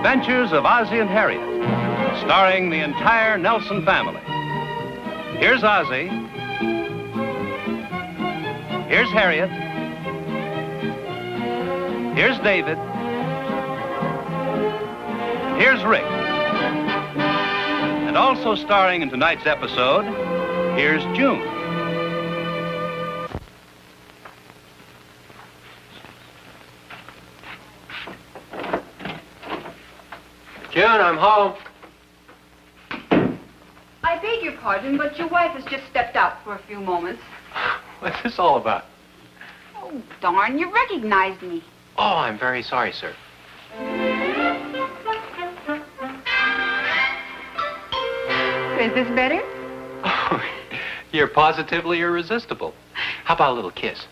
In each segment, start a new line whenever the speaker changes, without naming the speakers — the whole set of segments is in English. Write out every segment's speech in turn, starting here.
Adventures of Ozzie and Harriet, starring the entire Nelson family. Here's Ozzie. Here's Harriet. Here's David. Here's Rick. And also starring in tonight's episode, here's June.
June, I'm home.
I beg your pardon, but your wife has just stepped out for a few moments.
What's this all about?
Oh, darn, you recognized me.
Oh, I'm very sorry, sir.
Is this better?
Oh, you're positively irresistible. How about a little kiss?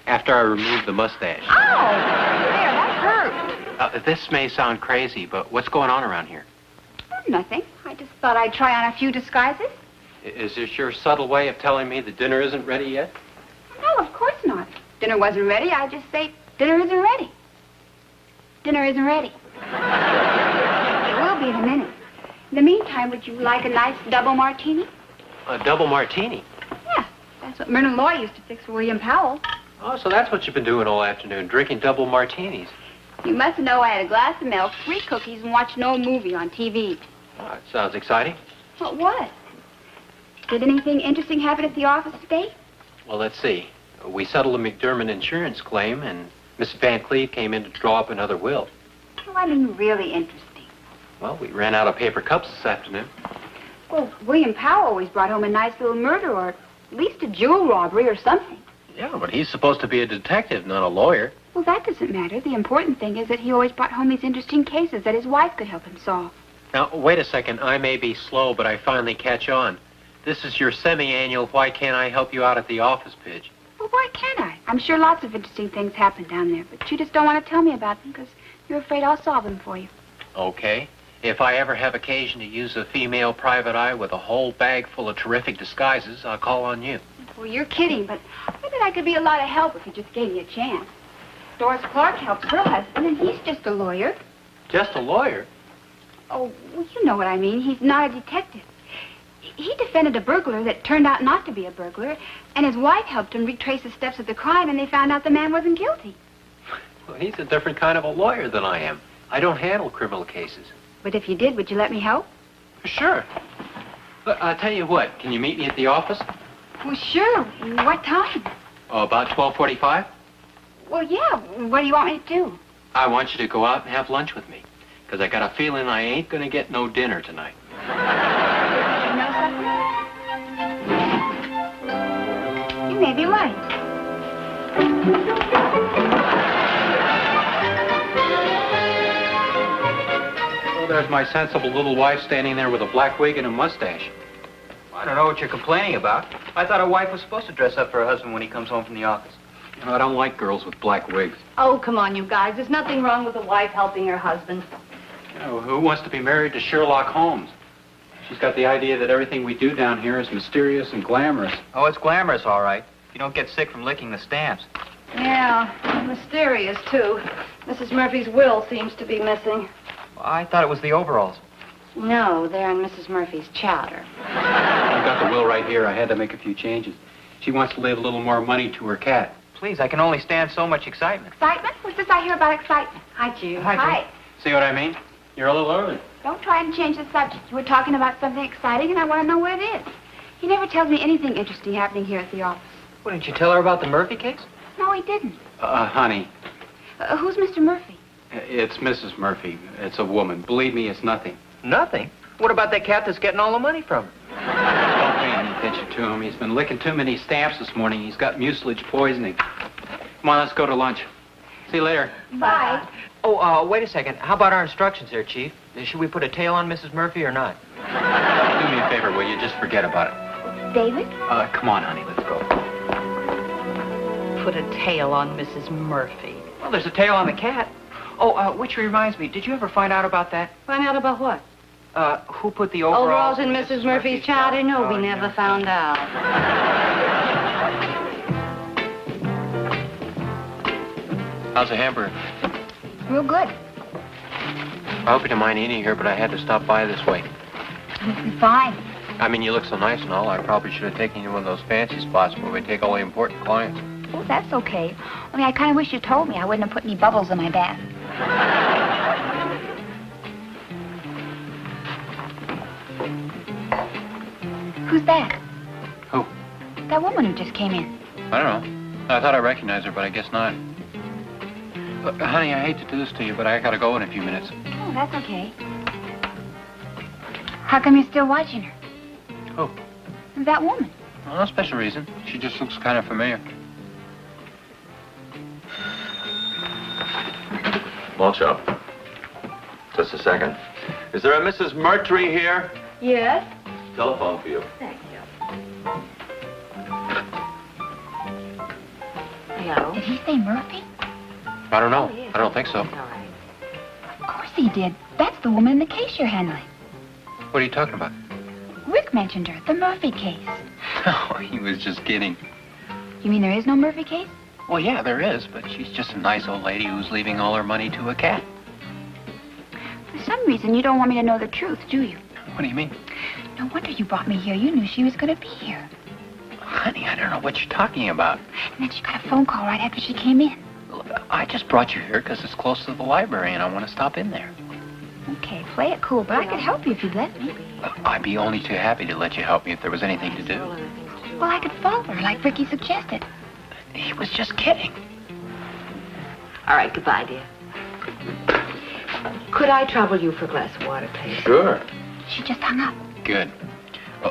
After I remove the mustache.
Oh, there, that hurt.
This may sound crazy, but what's going on around here?
Oh, nothing. I just thought I'd try on a few disguises.
Is this your subtle way of telling me the dinner isn't ready yet?
No, of course not. Dinner wasn't ready. I just say dinner isn't ready. Dinner isn't ready. It will be in a minute. In the meantime, would you like a nice double martini?
A double martini?
Yeah, that's what Myrna Loy used to fix for William Powell.
Oh, so that's what you've been doing all afternoon, drinking double martinis.
You must know I had a glass of milk, 3 cookies, and watched an old movie on TV.
Oh, it sounds exciting.
What was? Did anything interesting happen at the office today?
Well, let's see. We settled a McDermott insurance claim, and Mrs. Van Cleve came in to draw up another will.
Well, I mean really interesting.
Well, we ran out of paper cups this afternoon.
Well, William Powell always brought home a nice little murder or at least a jewel robbery or something.
Yeah, but he's supposed to be a detective, not a lawyer.
Well, that doesn't matter. The important thing is that he always brought home these interesting cases that his wife could help him solve.
Now, wait a second. I may be slow, but I finally catch on. This is your semi-annual Why Can't I Help You Out at the Office pitch.
Well, why can't I? I'm sure lots of interesting things happen down there, but you just don't want to tell me about them because you're afraid I'll solve them for you.
Okay. If I ever have occasion to use a female private eye with a whole bag full of terrific disguises, I'll call on you.
Well, you're kidding, but I bet I could be a lot of help if you just gave me a chance. Doris Clark helps her husband, and he's just a lawyer.
Just a lawyer?
Oh, well, you know what I mean. He's not a detective. He defended a burglar that turned out not to be a burglar, and his wife helped him retrace the steps of the crime, and they found out the man wasn't guilty.
Well, he's a different kind of a lawyer than I am. I don't handle criminal cases.
But if you did, would you let me help?
Sure. But I'll tell you what, can you meet me at the office?
Well, sure. What time?
Oh, about 12:45?
Well, yeah. What do you want me to do?
I want you to go out and have lunch with me, because I got a feeling I ain't going to get no dinner tonight.
You know something? You may be right.
Well, there's my sensible little wife standing there with a black wig and a mustache.
I don't know what you're complaining about. I thought a wife was supposed to dress up for her husband when he comes home from the office.
You know, I don't like girls with black wigs.
Oh, come on, you guys. There's nothing wrong with a wife helping her husband.
You know, who wants to be married to Sherlock Holmes? She's got the idea that everything we do down here is mysterious and glamorous.
Oh, it's glamorous, all right. You don't get sick from licking the stamps.
Yeah, mysterious, too. Mrs. Murphy's will seems to be missing.
Well, I thought it was the overalls.
No, they're in Mrs. Murphy's chowder.
I've got the will right here. I had to make a few changes. She wants to leave a little more money to her cat.
Please, I can only stand so much excitement.
Excitement? What's this I hear about excitement?
Hi, Jude.
Hi, Jude.
See what I mean? You're a little early.
Don't try and change the subject. You were talking about something exciting, and I want to know what it is. He never tells me anything interesting happening here at the office.
Well, didn't you tell her about the Murphy case?
No, he didn't.
Honey,
Who's Mr. Murphy?
it's Mrs. Murphy. It's a woman. Believe me, it's nothing.
Nothing. What about that cat that's getting all the money from her?
Don't pay any attention to him. He's been licking too many stamps this morning. He's got mucilage poisoning. Come on, let's go to lunch. See you later.
Bye.
Oh, wait a second. How about our instructions here, Chief? Should we put a tail on Mrs. Murphy or not?
Do me a favor, will you? Just forget about it.
David?
Come on, honey, let's go.
Put a tail on Mrs. Murphy.
Well, there's a tail on the cat. Oh, which reminds me, did you ever find out about that?
Find out about what?
Who put the overalls
in Mrs. Murphy's chowder? No, we never found out.
How's the hamburger?
Real good.
I hope you don't mind eating here, but I had to stop by this way.
You'll be fine.
I mean, you look so nice and all. I probably should have taken you to one of those fancy spots where we take all the important clients.
Oh, that's okay. Only I kind of wish you told me. I wouldn't have put any bubbles in my bath. Who's that?
Who?
That woman who just came in.
I don't know. I thought I recognized her, but I guess not. Honey, I hate to do this to you, but I gotta go in a few minutes.
Oh, that's okay. How come you're still watching her?
Who?
That woman.
Well, no special reason. She just looks kind of familiar.
Malt shop. Just a second. Is there a Mrs. Murtry here?
Yes?
Telephone for you.
Thank you. Hello?
Did he say Murphy?
I don't know.
Oh, yes.
I don't think so.
All right.
Of course he did. That's the woman in the case you're handling.
What are you talking about?
Rick mentioned her, the Murphy case.
Oh, he was just kidding.
You mean there is no Murphy case?
Well, yeah, there is, but she's just a nice old lady who's leaving all her money to a cat.
For some reason, you don't want me to know the truth, do you?
What do you mean?
No wonder you brought me here. You knew she was going to be here.
Honey, I don't know what you're talking about.
And then she got a phone call right after she came in.
Look, I just brought you here because it's close to the library and I want to stop in there.
Okay, play it cool, but I could help you if you'd let me.
I'd be only too happy to let you help me if there was anything to do.
Well, I could follow her like Ricky suggested.
He was just kidding.
All right, goodbye, dear. Could I trouble you for a glass of water, please?
Sure.
She just hung up.
Good.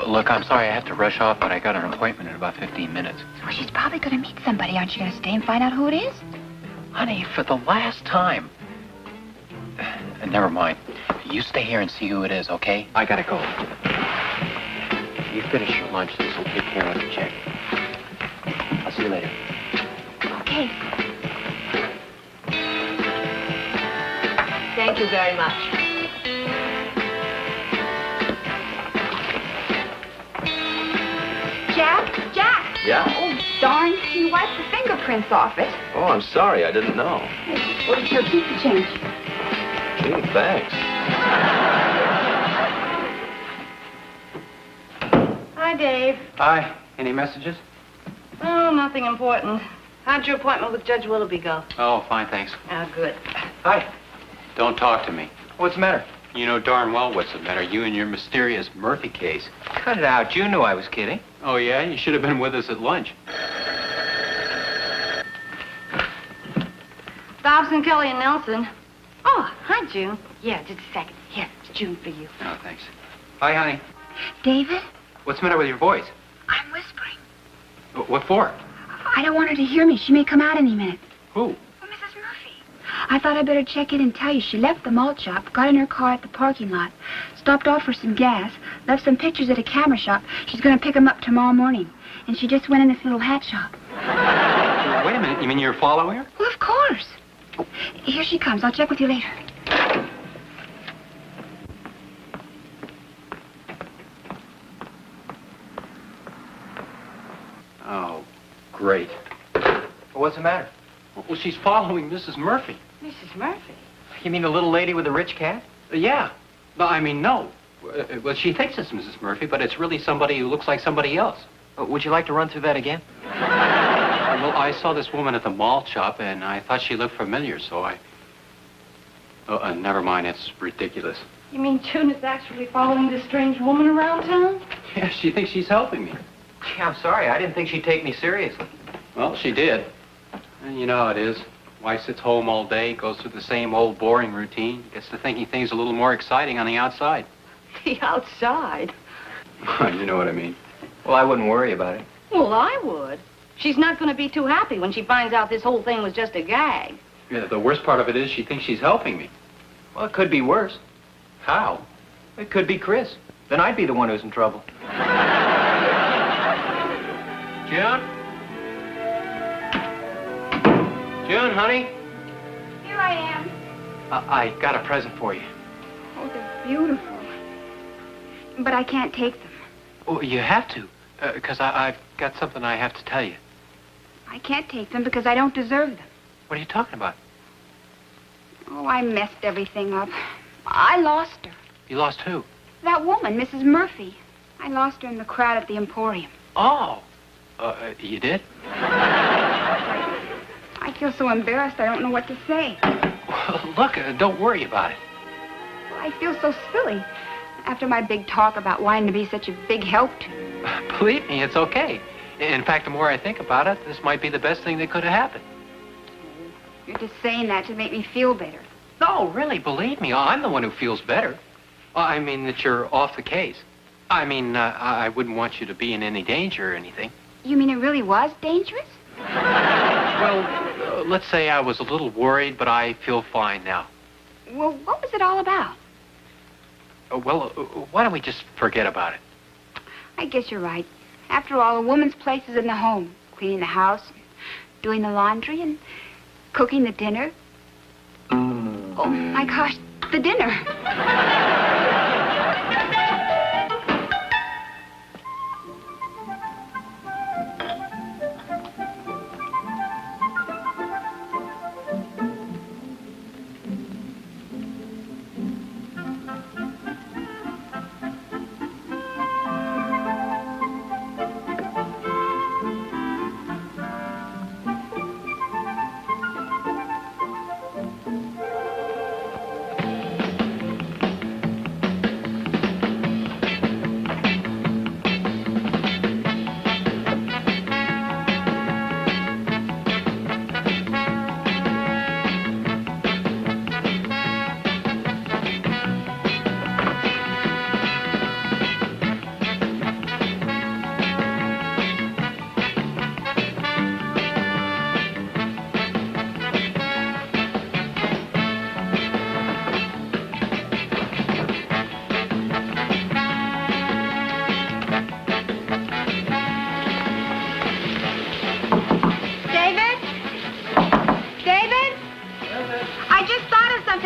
Look, I'm sorry I have to rush off, but I got an appointment in about 15 minutes.
Well, she's probably going to meet somebody. Aren't you going to stay and find out who it is?
Honey, for the last time. Never mind. You stay here and see who it is, okay? I gotta go. You finish your lunch, this will take care of the check. I'll see you later.
Okay.
Thank you very much.
Jack!
Yeah?
Oh, darn. You wiped the fingerprints off it.
Oh, I'm sorry. I didn't know.
Well, here, keep the change.
Gee, thanks.
Hi, Dave.
Hi. Any messages?
Oh, nothing important. How'd your appointment with Judge Willoughby go?
Oh, fine, thanks.
Ah, good.
Hi. Don't talk to me.
What's the matter?
You know darn well what's the matter. You and your mysterious Murphy case.
Cut it out. You knew I was kidding.
Oh, yeah? You should have been with us at lunch.
Dobson, Kelly, and Nelson. Oh, hi, June. Yeah, just a second. Here, it's June for you.
Oh, thanks.
Hi, honey.
David,
What's the matter with your voice?
I'm whispering.
What for?
I don't want her to hear me. She may come out any minute.
Who?
Oh, Mrs. Murphy. I thought I'd better check in and tell you she left the malt shop, got in her car at the parking lot, stopped off for some gas, left some pictures at a camera shop. She's going to pick them up tomorrow morning. And she just went in this little hat shop.
Wait a minute. You mean you're following her?
Well, of course. Oh, here she comes. I'll check with you later.
Oh, great.
Well, what's the matter?
Well, she's following Mrs. Murphy.
Mrs. Murphy?
You mean the little lady with the rich cat?
Yeah. No, I mean, no. Well, she thinks it's Mrs. Murphy, but it's really somebody who looks like somebody else.
Would you like to run through that again?
Well, I saw this woman at the malt shop, and I thought she looked familiar, so I... Oh, never mind. It's ridiculous.
You mean June is actually following this strange woman around town?
Yeah, she thinks she's helping me.
Gee, I'm sorry. I didn't think she'd take me seriously.
Well, she did. And you know how it is. Wife sits home all day, goes through the same old boring routine, gets to thinking things a little more exciting on the outside.
The outside?
You know what I mean.
Well, I wouldn't worry about it.
Well, I would. She's not going to be too happy when she finds out this whole thing was just a gag.
Yeah, the worst part of it is she thinks she's helping me.
Well, it could be worse.
How?
It could be Chris. Then I'd be the one who's in trouble. June? June, honey?
Here I am.
I got a present for you.
Oh, they're beautiful. But I can't take them.
Oh, you have to, because I've got something I have to tell you.
I can't take them because I don't deserve them.
What are you talking about?
Oh, I messed everything up. I lost her.
You lost who?
That woman, Mrs. Murphy. I lost her in the crowd at the Emporium.
Oh. You did?
I feel so embarrassed I don't know what to say.
Well, look, don't worry about it.
I feel so silly after my big talk about wanting to be such a big help to you.
Believe me, it's okay. In fact, the more I think about it, this might be the best thing that could have happened.
You're just saying that to make me feel better.
No, really, believe me, I'm the one who feels better. I mean that you're off the case. I mean, I wouldn't want you to be in any danger or anything.
You mean it really was dangerous?
Well, let's say I was a little worried, but I feel fine now.
Well, what was it all about?
Why don't we just forget about it?
I guess you're right. After all, a woman's place is in the home. Cleaning the house, doing the laundry, and cooking the dinner. Oh, my gosh, the dinner.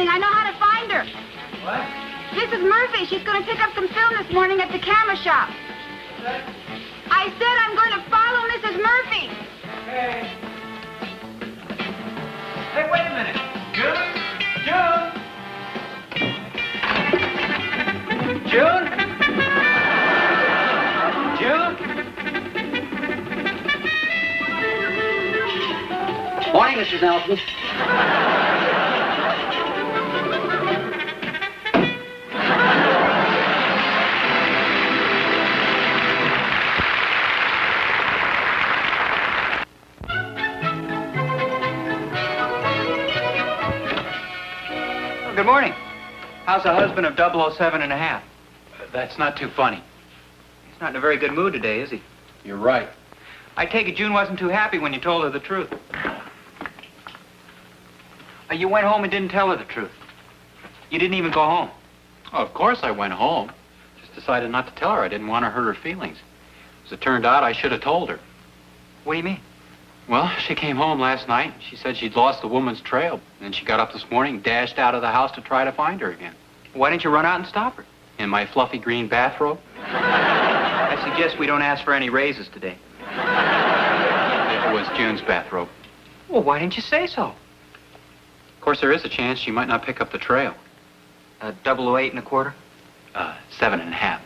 I know how to find her.
What?
Mrs. Murphy, she's going to pick up some film this morning at the camera shop.
What?
I said I'm going to follow Mrs. Murphy.
Okay. Hey, wait a minute. June? June? June?
Morning, Mrs. Nelson.
Good morning. How's the husband of 007 and a half?
That's not too funny.
He's not in a very good mood today, is he?
You're right.
I take it June wasn't too happy when you told her the truth. You went home and didn't tell her the truth. You didn't even go home.
Oh, of course I went home. Just decided not to tell her. I didn't want to hurt her feelings. As it turned out, I should have told her.
What do you mean?
Well, she came home last night. She said she'd lost the woman's trail. And she got up this morning and dashed out of the house to try to find her again.
Why didn't you run out and stop her?
In my fluffy green bathrobe.
I suggest we don't ask for any raises today.
It was June's bathrobe.
Well, why didn't you say so?
Of course, there is a chance she might not pick up the trail.
008 and a quarter?
7.5.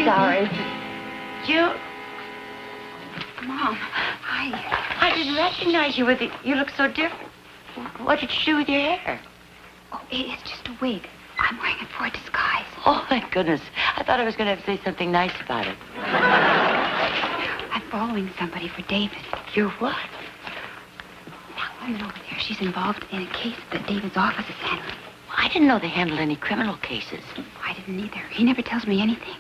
Sorry. June?
Mom,
I didn't recognize you with it. You look so different. What did you do with your hair?
Oh, it's just a wig. I'm wearing it for a disguise.
Oh, thank goodness. I thought I was going to have to say something nice about it.
I following somebody for David.
You're what?
That woman over there, she's involved in a case that David's office is handling.
I didn't know they handled any criminal cases.
I didn't either. He never tells me anything.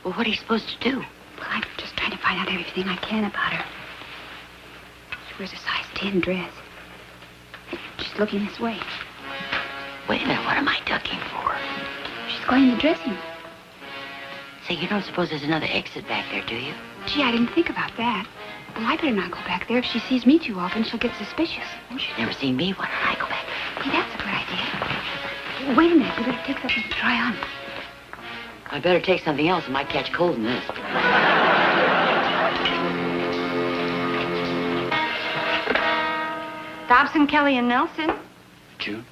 Well, what are you supposed to do?
Well, I'm just trying to find out everything I can about her. She wears a size 10 dress. She's looking this way.
Wait a minute, what am I ducking for?
She's going in the dressing room.
Say, you don't suppose there's another exit back there, do you?
Gee, I didn't think about that. Well, I better not go back there. If she sees me too often, she'll get suspicious.
Oh, she's never seen me. Why don't I go back?
Hey, that's a good idea. Wait a minute. You better take something to try on.
I better take something else. I might catch cold in this.
Dobson, Kelly, and Nelson?
June?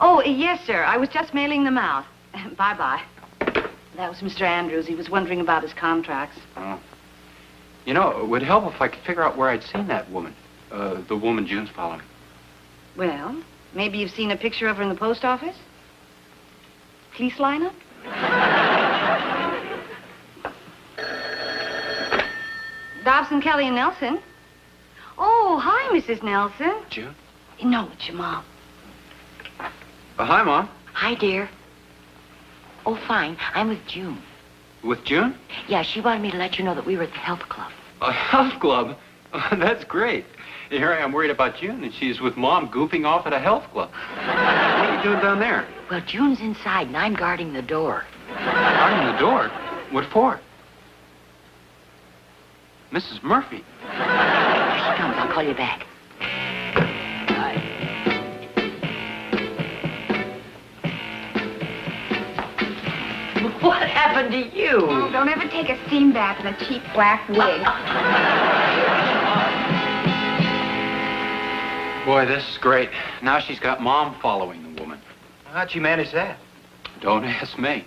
Oh, yes, sir. I was just mailing them out. Bye-bye. That was Mr. Andrews. He was wondering about his contracts.
Oh. You know, it would help if I could figure out where I'd seen that woman. The woman June's following.
Well, maybe you've seen a picture of her in the post office? Police lineup? Dobson, Kelly, and Nelson. Oh, hi, Mrs. Nelson.
June?
No, it's your mom.
Hi, Mom.
Hi, dear. Oh, fine. I'm with June.
With June?
Yeah, she wanted me to let you know that we were at the health club.
A health club? Oh, that's great. Here I am worried about June, and she's with Mom goofing off at a health club. What are you doing down there?
Well, June's inside, and I'm guarding the door.
Guarding the door? What for? Mrs. Murphy.
Here she comes. I'll call you back. What happened to you?
Oh, don't ever take a steam bath in a cheap black wig.
Boy, this is great. Now she's got Mom following the woman.
How'd you manage that?
Don't ask me.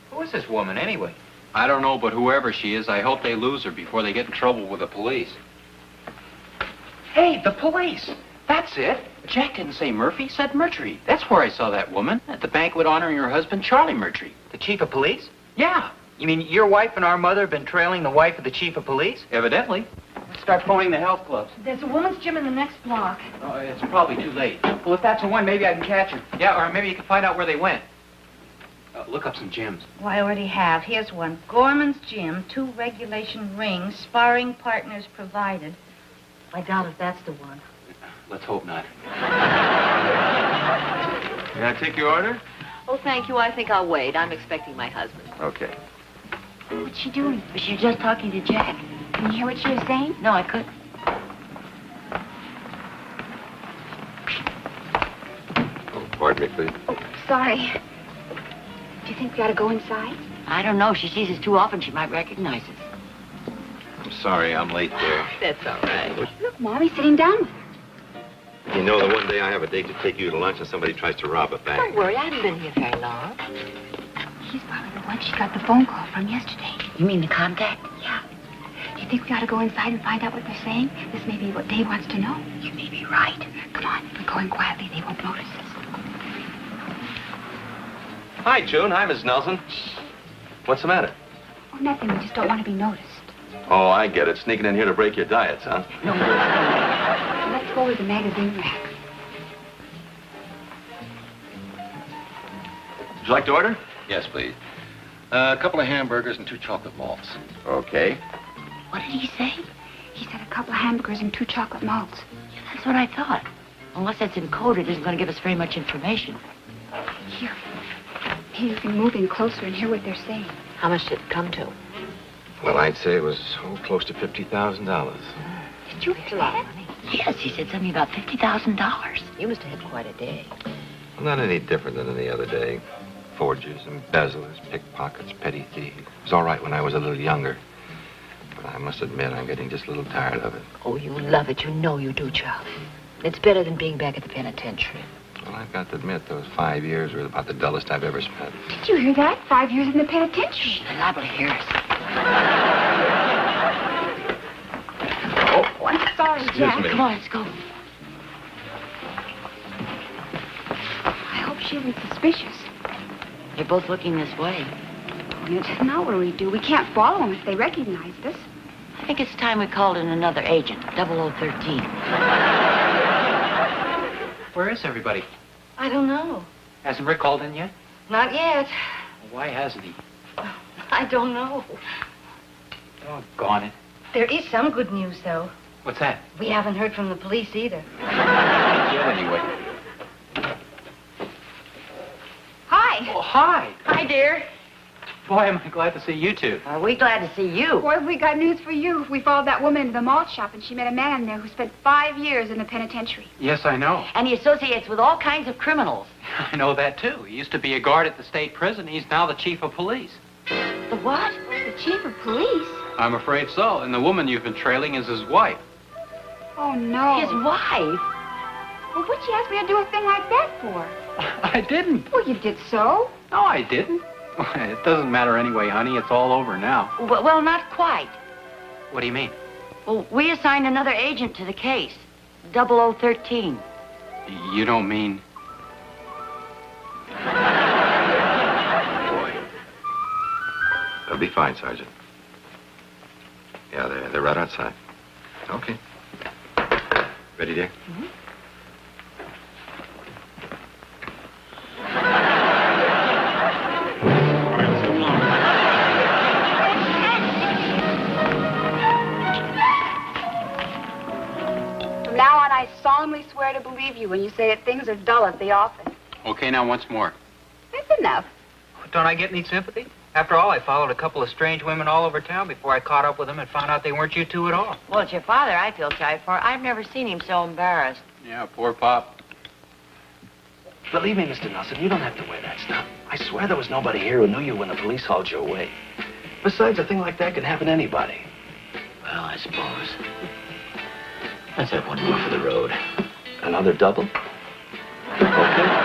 Who is this woman, anyway?
I don't know, but whoever she is, I hope they lose her before they get in trouble with the police. Hey, the police! That's it. Jack didn't say Murphy, he said Murtry. That's where I saw that woman, at the banquet honoring her husband, Charlie Murtry.
The chief of police?
Yeah,
You mean your wife and our mother have been trailing the wife of the chief of police?
evidently. Let's start phoning the health clubs.
There's a woman's gym in the next block.
Oh, it's probably too late.
Well, if that's the one, maybe I can catch her.
Yeah, or maybe you can find out where they went. Look up some gyms.
Well, I already have. Here's one. Gorman's Gym, 2 regulation rings, sparring partners provided. I doubt if that's the one.
Let's hope not.
May I take your order?
Oh, thank you. I think I'll wait. I'm expecting my husband.
Okay.
What's she doing?
She was just talking to Jack.
Can you hear what she was saying?
No, I couldn't.
Oh, pardon me, please.
Oh, sorry. Do you think we ought to go inside?
I don't know. If she sees us too often, she might recognize us.
I'm sorry, I'm late there.
That's all right.
Look, Mommy's sitting down with her.
You know, the one day I have a date to take you to lunch and somebody tries to rob a bank.
Don't worry. I haven't been here very long.
She's probably the one she got the phone call from yesterday.
You mean the contact?
Yeah. Do you think we ought to go inside and find out what they're saying? This may be what Dave wants to know.
You may be right.
Come on, we're going quietly. They won't notice us.
Hi, June. Hi, Miss Nelson. What's the matter?
Oh, nothing. We just don't want to be noticed.
Oh, I get it. Sneaking in here to break your diets, huh?
No,
Let's go with the magazine rack.
Would you like to order?
Yes, please. A couple of hamburgers and 2 chocolate malts.
Okay.
what did he say?
He said a couple of hamburgers and 2 chocolate malts.
Yeah, that's what I thought. Unless that's encoded, it isn't going to give us very much information.
Here. Here, you can move in closer and hear what they're saying.
How much did it come to?
Well, I'd say it was close to $50,000.
Did you hear that?
Yes, he said something about $50,000. You must have had quite a day.
Well, not any different than any other day. Forgers, embezzlers, pickpockets, petty thieves. It was all right when I was a little younger. But I must admit, I'm getting just a little tired of it.
Oh, you love it. You know you do, Charlie. It's better than being back at the penitentiary.
Well, I've got to admit, those 5 years were about the dullest I've ever spent.
Did you hear that? 5 years in the penitentiary.
They're liable to hear us.
Oh, I'm sorry, Jack.
me.
Come on, let's go.
I hope she isn't suspicious.
They're both looking this way.
It's not what we do. We can't follow them if they recognized us.
I think it's time we called in another agent, 0013.
Where is everybody?
I don't know.
Hasn't Rick called in yet?
Not yet.
Why hasn't he?
I don't know.
Doggone it.
There is some good news, though.
What's that?
We haven't heard from the police either.
Not yet, anyway.
Hi.
Oh, hi.
Hi, dear.
Boy, am I glad to see you two.
Are we glad to see you?
Boy, we got news for you. We followed that woman into the malt shop, and she met a man in there who spent 5 years in the penitentiary.
Yes, I know.
And he associates with all kinds of criminals.
I know that, too. He used to be a guard at the state prison. He's now the chief of police.
The what?
The chief of police?
I'm afraid so. And the woman you've been trailing is his wife.
Oh, no.
His wife?
Well, what'd you ask me to do a thing like that for?
I didn't.
Well, you did so.
No, I didn't. It doesn't matter anyway, honey. It's all over now.
Well, not quite.
What do you mean?
Well, we assigned another agent to the case, 0013.
You don't mean...
Boy. They'll be fine, Sergeant. Yeah, they're right outside. Okay. Ready, dear?
Mm-hmm. From now on, I solemnly swear to believe you when you say that things are dull at the office.
Okay, now once more.
That's enough.
Don't I get any sympathy? After all, I followed a couple of strange women all over town before I caught up with them and found out they weren't you two at all.
Well, it's your father I feel sorry for. I've never seen him so embarrassed.
Yeah, poor Pop.
Believe me, Mr. Nelson, you don't have to wear that stuff. I swear there was nobody here who knew you when the police hauled you away. Besides, a thing like that can happen to anybody.
Well, I suppose. Let's have one more for the road.
Another double? Okay.